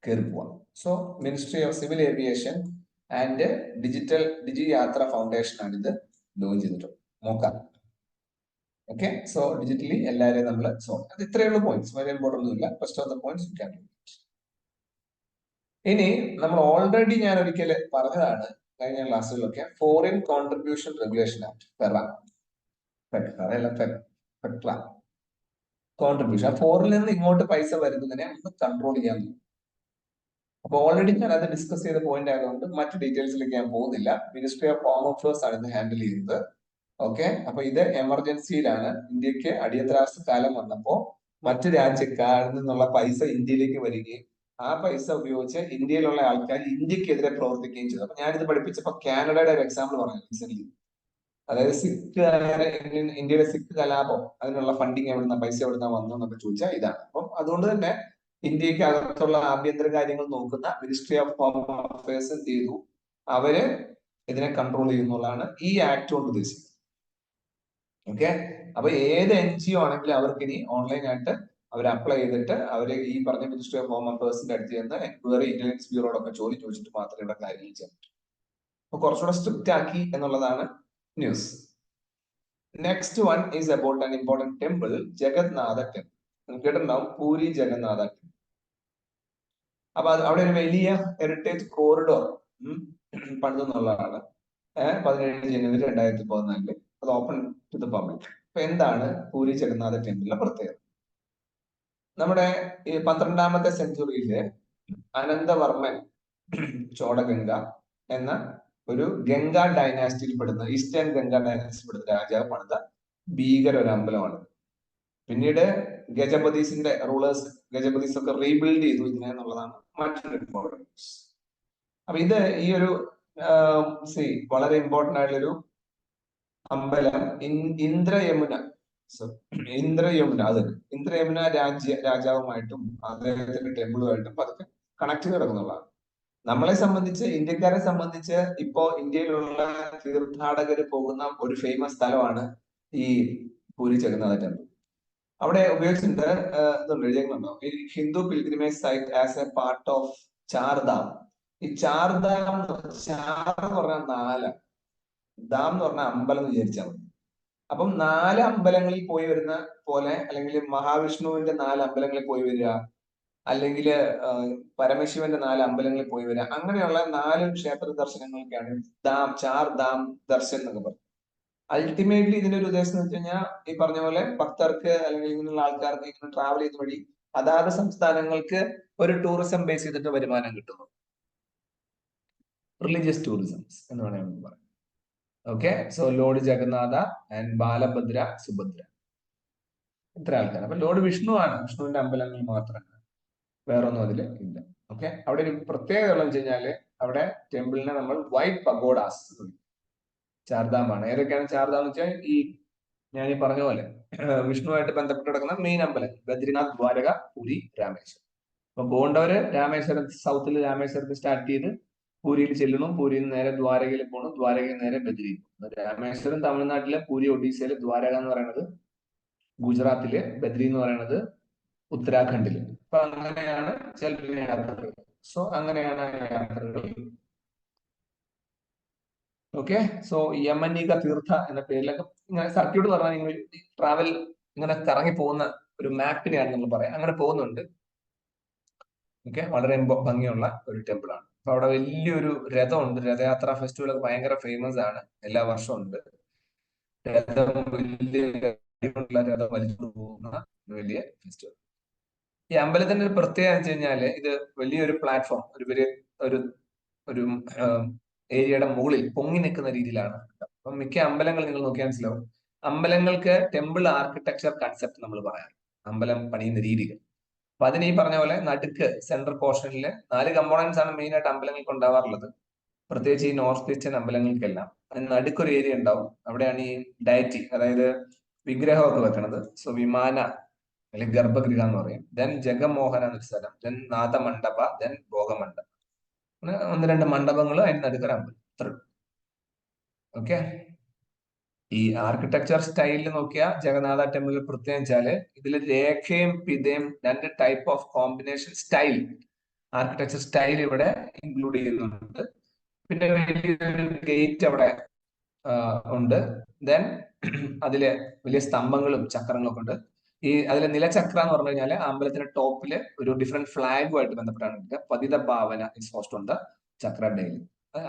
കയറി പോവാം. So ministry of civil aviation and Digi Yatra foundation ആണ് ഇത് ലോഞ്ച് ചെയ്തിട്ടുള്ളത്. നോക്കാം. ഓക്കെ, സോ ഡിജിറ്റലി എല്ലാവരെയും നമ്മൾ സോൾവ്. അത് ഇത്രയുള്ള പോയിന്റ്സ്, വളരെ ഇമ്പോർട്ടൻ്റ് ഒന്നുമില്ല. First of the points you can. ഇനി നമ്മൾ ഓൾറെഡി ഞാൻ ഒരിക്കൽ പറഞ്ഞതാണ് കഴിഞ്ഞ ക്ലാസ്സുകളിലൊക്കെ, ഫോറിൻ കോൺട്രിബ്യൂഷൻ റെഗുലേഷൻ ആക്ട്, ഫെട്ര കോൺട്രിബ്യൂഷൻ. ആ ഫോറിൽ നിന്ന് ഇങ്ങോട്ട് പൈസ വരുന്നതിനെ ഒന്ന് കൺട്രോൾ ചെയ്യാൻ നോക്കും. അപ്പൊ ഓൾറെഡി ഞാൻ അത് ഡിസ്കസ് ചെയ്ത പോയിന്റ് ആയതുകൊണ്ട് മറ്റു ഡീറ്റെയിൽസിലേക്ക് ഞാൻ പോകുന്നില്ല. മിനിസ്ട്രി ഓഫ് ഹോം അഫയേഴ്സ് ആണ് ഇത് ഹാൻഡിൽ ചെയ്യുന്നത്. ഓക്കെ, അപ്പൊ ഇത് എമർജൻസിയിലാണ്. ഇന്ത്യക്ക് അടിയന്തരാവസ്ഥ കാലം വന്നപ്പോ മറ്റു രാജ്യക്കാരിൽ നിന്നുള്ള പൈസ ഇന്ത്യയിലേക്ക് വരികയും ആ പൈസ ഉപയോഗിച്ച് ഇന്ത്യയിലുള്ള ആൾക്കാർ ഇന്ത്യക്കെതിരെ പ്രവർത്തിക്കുകയും ചെയ്തു. അപ്പൊ ഞാനിത് പഠിപ്പിച്ചപ്പോ കാനഡയുടെ ഒരു എക്സാമ്പിൾ പറഞ്ഞു റീസെന്റ്. അതായത് സിഖുകാരെ, ഇന്ത്യയിലെ സിഖ് കലാപം, അതിനുള്ള ഫണ്ടിങ് എവിടുന്ന, പൈസ എവിടുന്ന വന്നു എന്നൊക്കെ ചോദിച്ചാൽ ഇതാണ്. അപ്പം അതുകൊണ്ട് തന്നെ ഇന്ത്യക്ക് അകത്തുള്ള ആഭ്യന്തര കാര്യങ്ങൾ നോക്കുന്ന മിനിസ്ട്രി ഓഫ് ഹോം അഫയേഴ്സ് എന്ത് ചെയ്തു, അവര് ഇതിനെ കൺട്രോൾ ചെയ്യുന്നതാണ് ഈ ആക്ട് കൊണ്ട് ഉദ്ദേശിക്കുന്നത്. ഓക്കെ, അപ്പൊ ഏത് NGO ആണെങ്കിലും അവർക്ക് ഇനി ഓൺലൈനായിട്ട് അവർ അപ്ലൈ ചെയ്തിട്ട് അവര് ഈ പറഞ്ഞ മിനിസ്ട്രി ഓഫ് ഹോം അഫയേഴ്സിന്റെ അടുത്ത് ചെന്ന് എൻക്വയറി, ഇന്റലിജൻസ് ബ്യൂറോടൊക്കെ ചോദിച്ചിട്ട് മാത്രമേ ഇവിടെ കാര്യങ്ങൾ ചെയ്യാൻ പറ്റൂ. അപ്പൊ കുറച്ചുകൂടെ സ്ട്രിക്റ്റ് ആക്കി എന്നുള്ളതാണ് news. Next one is about an important temple, Jagannath temple. നിങ്ങൾക്ക് കേട്ടിട്ടുണ്ടാവും പൂരി ജഗന്നാഥ ടെമ്പിൾ. അപ്പൊ അവിടെ ഒരു വലിയ ഹെറിറ്റേജ് കോറിഡോർ പണിതെന്നുള്ളതാണ് 17 ജനുവരി 2014 അത് ഓപ്പൺ ടു ദ പബ്ലിക്. അപ്പൊ എന്താണ് പൂരി ജഗന്നാഥ ടെമ്പിളിന്റെ പ്രത്യേകത? നമ്മുടെ ഈ 12ാമത്തെ സെഞ്ചുറിയിലെ അനന്തവർമ്മൻ ചോടഗംഗ എന്ന ഒരു ഗംഗ ഡൈനാസ്റ്റിയിൽ പെടുന്ന, ഈസ്റ്റേൺ ഗംഗ ഡൈനാസ്റ്റിയിൽ പെടുന്ന രാജാവ് പണിത ഭീകര ഒരു അമ്പലമാണ്. പിന്നീട് ഗജപതീസിന്റെ റൂളേഴ്സ്, ഗജപതീസ് ഒക്കെ റീബിൽഡ് ചെയ്തു ഇതിനെ എന്നുള്ളതാണ് മറ്റൊരു ഇമ്പോർട്ടൻസ്. അപ്പൊ ഇത് ഈ ഒരു വളരെ ഇമ്പോർട്ടന്റ് ആയിട്ടുള്ളൊരു അമ്പലം ഇന്ദ്രയമുന രാജാവുമായിട്ടും അദ്ദേഹത്തിന്റെ ടെമ്പിളുമായിട്ടും പതുക്കെ കണക്ട് ചെയ്ത് കിടക്കുന്നുള്ളതാണ്. നമ്മളെ സംബന്ധിച്ച്, ഇന്ത്യക്കാരെ സംബന്ധിച്ച് ഇപ്പോ ഇന്ത്യയിലുള്ള തീർത്ഥാടകര് പോകുന്ന ഒരു ഫേമസ് സ്ഥലമാണ് ഈ പൂരി ജഗന്നാഥ ടെമ്പിൾ. അവിടെ ഉപയോഗിച്ചിട്ടുണ്ട് എഴുതിയിട്ടുണ്ടോ, Hindu pilgrimage site as a part of Chardham. ഈ ചാർധാം എന്ന് പറഞ്ഞാൽ 4, ധാം എന്ന് പറഞ്ഞാൽ അമ്പലം എന്ന് വിചാരിച്ചാൽ മതി. അപ്പം 4 അമ്പലങ്ങളിൽ പോയി വരുന്ന പോലെ, അല്ലെങ്കിൽ മഹാവിഷ്ണുവിന്റെ 4 അമ്പലങ്ങളിൽ പോയി വരിക, അല്ലെങ്കിൽ പരമശിവന്റെ 4 അമ്പലങ്ങളിൽ പോയി വരിക, അങ്ങനെയുള്ള 4 ക്ഷേത്ര ദർശനങ്ങൾക്കാണ് ചാർ ധാം ദർശൻ എന്നൊക്കെ പറയും. അൾട്ടിമേറ്റ്ലി ഇതിന്റെ ഒരു ഉദ്ദേശം എന്ന് വെച്ച് കഴിഞ്ഞാൽ ഈ പറഞ്ഞ പോലെ ഭക്തർക്ക് അല്ലെങ്കിൽ ഇങ്ങനെയുള്ള ആൾക്കാർക്ക് ഇങ്ങനെ ട്രാവൽ ചെയ്യുന്ന വഴി അതാത് സംസ്ഥാനങ്ങൾക്ക് ഒരു ടൂറിസം ബേസ് ചെയ്തിട്ട് വരുമാനം കിട്ടുന്നു. റിലീജിയസ് ടൂറിസം എന്ന് വേണമെങ്കിൽ പറയാം. Okay, so lord Jagannath and Balabhadra, Subhadra, ഇത്ര ആൾക്കാർ. അപ്പൊ ലോർഡ് വിഷ്ണു ആണ്, വിഷ്ണുവിന്റെ അമ്പലങ്ങൾ മാത്രമാണ്, വേറൊന്നും അതിൽ ഇല്ല. ഓക്കെ, അവിടെ ഒരു പ്രത്യേകത ഉള്ളതെന്ന് വെച്ച് കഴിഞ്ഞാല് അവിടെ ടെമ്പിളിനെ നമ്മൾ വൈറ്റ് പഗോഡാസ്, ചാർധാമാണ്. ഏതൊക്കെയാണ് ചാർധാം എന്ന് വെച്ചാൽ ഈ ഞാൻ ഈ പറഞ്ഞ പോലെ വിഷ്ണുവായിട്ട് ബന്ധപ്പെട്ട് കിടക്കുന്ന മെയിൻ അമ്പലം ബദ്രിനാഥ്, ദ്വാരക, പുരി, രാമേശ്വരം. അപ്പൊ പോകേണ്ടവര് രാമേശ്വരം, സൗത്തിൽ രാമേശ്വരത്ത് സ്റ്റാർട്ട് ചെയ്ത് പൂരിയിൽ ചെല്ലണം, പൂരിയിൽ നിന്ന് നേരെ ദ്വാരകയിൽ പോകണം, ദ്വാരകയിൽ നേരെ ബദ്രിയിൽ. രാമേശ്വരം തമിഴ്നാട്ടിലെ, പൂരി ഒഡീസയിലെ, ദ്വാരക എന്ന് പറയുന്നത് ഗുജറാത്തില്, ബദ്രി എന്ന് പറയുന്നത് ഉത്തരാഖണ്ഡില്. അപ്പൊ അങ്ങനെയാണ് ചില യാത്രകൾ. സോ അങ്ങനെയാണ് യാത്രകൾ. ഓക്കെ, സോ യമനിക തീർത്ഥ എന്ന പേരിലൊക്കെ ഇങ്ങനെ സർക്യൂട്ട് പറഞ്ഞാൽ നിങ്ങൾ ട്രാവൽ ഇങ്ങനെ കറങ്ങി പോകുന്ന ഒരു മാപ്പിനെയാണ് നമ്മൾ പറയാം. അങ്ങനെ പോകുന്നുണ്ട്. ഓക്കെ, വളരെ ഭംഗിയുള്ള ഒരു ടെമ്പിൾ ആണ്. അപ്പൊ അവിടെ വലിയൊരു രഥമുണ്ട്. രഥയാത്ര ഫെസ്റ്റിവൽ ഒക്കെ ഭയങ്കര ഫേമസ് ആണ്, എല്ലാ വർഷവും ഉണ്ട്. രഥം വലിയ രഥം വലിച്ചു പോകുന്ന വലിയ ഫെസ്റ്റിവൽ. ഈ അമ്പലത്തിന്റെ ഒരു പ്രത്യേകത വെച്ച് കഴിഞ്ഞാല് ഇത് വലിയൊരു പ്ലാറ്റ്ഫോം, ഒരു ഏരിയയുടെ മുകളിൽ പൊങ്ങി നിൽക്കുന്ന രീതിയിലാണ്. അപ്പൊ മിക്ക അമ്പലങ്ങൾ നിങ്ങൾ നോക്കിയാൽ മനസ്സിലാവും, അമ്പലങ്ങൾക്ക് ടെമ്പിൾ ആർക്കിടെക്ചർ കൺസെപ്റ്റ് നമ്മൾ പറയാം, അമ്പലം പണിയുന്ന രീതികൾ. അപ്പൊ അതിന് ഈ പറഞ്ഞ പോലെ നടുക്ക് സെൻട്രൽ പോർഷനിൽ 4 കമ്പോണൻസ് ആണ് മെയിൻ ആയിട്ട് അമ്പലങ്ങൾക്ക് ഉണ്ടാവാറുള്ളത്, പ്രത്യേകിച്ച് ഈ നോർത്ത് ഈസ്റ്റേൺ അമ്പലങ്ങൾക്കെല്ലാം. അതിന് നടുക്കൊരു ഏരിയ ഉണ്ടാവും, അവിടെയാണ് ഈ ഡയറ്റി, അതായത് വിഗ്രഹമൊക്കെ വെക്കണത്. സോ വിമാന അല്ലെങ്കിൽ ഗർഭഗൃഹ എന്ന് പറയും. ദെൻ ജഗമോഹന എന്നൊരു സ്ഥലം, ദെൻ നാഥമണ്ഡപ, ദെൻ ഭോഗമണ്ഡപം. 1-2 മണ്ഡപങ്ങൾ, അതിന് നടുക്കൊരു അമ്പലം. ഓക്കെ, ഈ ആർക്കിടെക്ചർ സ്റ്റൈലിൽ നോക്കിയാൽ ജഗന്നാഥ ടെമ്പിൾ പ്രത്യേകം വെച്ചാല് ഇതിൽ രേഖയും പിതയും 2 type of combination style, architecture style ഇവിടെ ഇൻക്ലൂഡ് ചെയ്യുന്നുണ്ട്. പിന്നെ വലിയൊരു ഗേറ്റ് അവിടെ ഉണ്ട്. ദെൻ അതില് വലിയ സ്തംഭങ്ങളും ചക്രങ്ങളും ഒക്കെ ഉണ്ട്. അതിലെ നിലചക്ര എന്ന് പറഞ്ഞു കഴിഞ്ഞാൽ അമ്പലത്തിന്റെ ടോപ്പില് ഒരു ഡിഫറെന്റ് ഫ്ലാഗുമായിട്ട് ബന്ധപ്പെട്ടാണ് ഇരിക്കുക. പതിത ഭാവന ഇസ് ഹോസ്റ്റ് ഉണ്ട് ചക്ര ഡെയിൽ.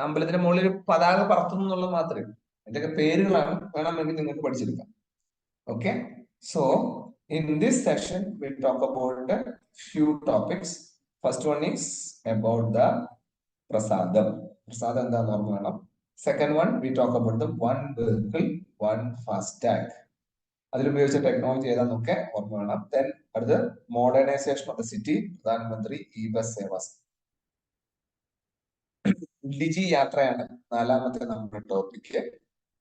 അമ്പലത്തിന്റെ മുകളിൽ ഒരു പതാക പറത്തുന്നു എന്നുള്ളത് മാത്രമേ ഉള്ളൂ. ഇതിന്റെയൊക്കെ പേരുകളാണ്, വേണമെങ്കിൽ നിങ്ങൾക്ക് പഠിച്ചെടുക്കാം. Okay, so in this session we talk about a few topics. First one is about the prasadam. Prasadam എന്താണെന്ന് ഓർമ്മ വേണം. Second one we talk about the one vehicle one FASTag. അതിലുപയോഗിച്ച ടെക്നോളജി ഏതാന്നൊക്കെ ഓർമ്മ വേണം. Then അടുത്ത മോഡേണൈസേഷൻ ഓഫ് ദ സിറ്റി, പ്രധാനമന്ത്രി e bus Sewa. Digi യാത്രയാണ് നാലാമത്തെ നമ്മുടെ ടോപ്പിക്ക്.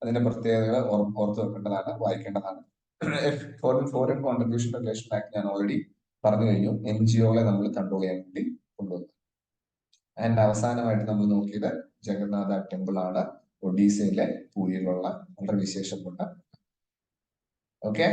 അതിന്റെ പ്രത്യേകതകൾ ഓർത്തു വെക്കേണ്ടതാണ്, വായിക്കേണ്ടതാണ്. ഫോറിൻ കോൺട്രിബ്യൂഷൻ റെഗുലേഷൻ ആക്ട് ഞാൻ ഓൾറെഡി പറഞ്ഞു കഴിഞ്ഞു. NGOകളെ നമ്മൾ കൺട്രോൾ ചെയ്യാൻ വേണ്ടി കൊണ്ടുവന്നു. ആൻഡ് അവസാനമായിട്ട് നമ്മൾ നോക്കിയത് ജഗന്നാഥ ടെമ്പിൾ ആണ്, ഒഡീസയിലെ പൂരിയിലുള്ള വളരെ വിശേഷപ്പെട്ട. ഓക്കെ.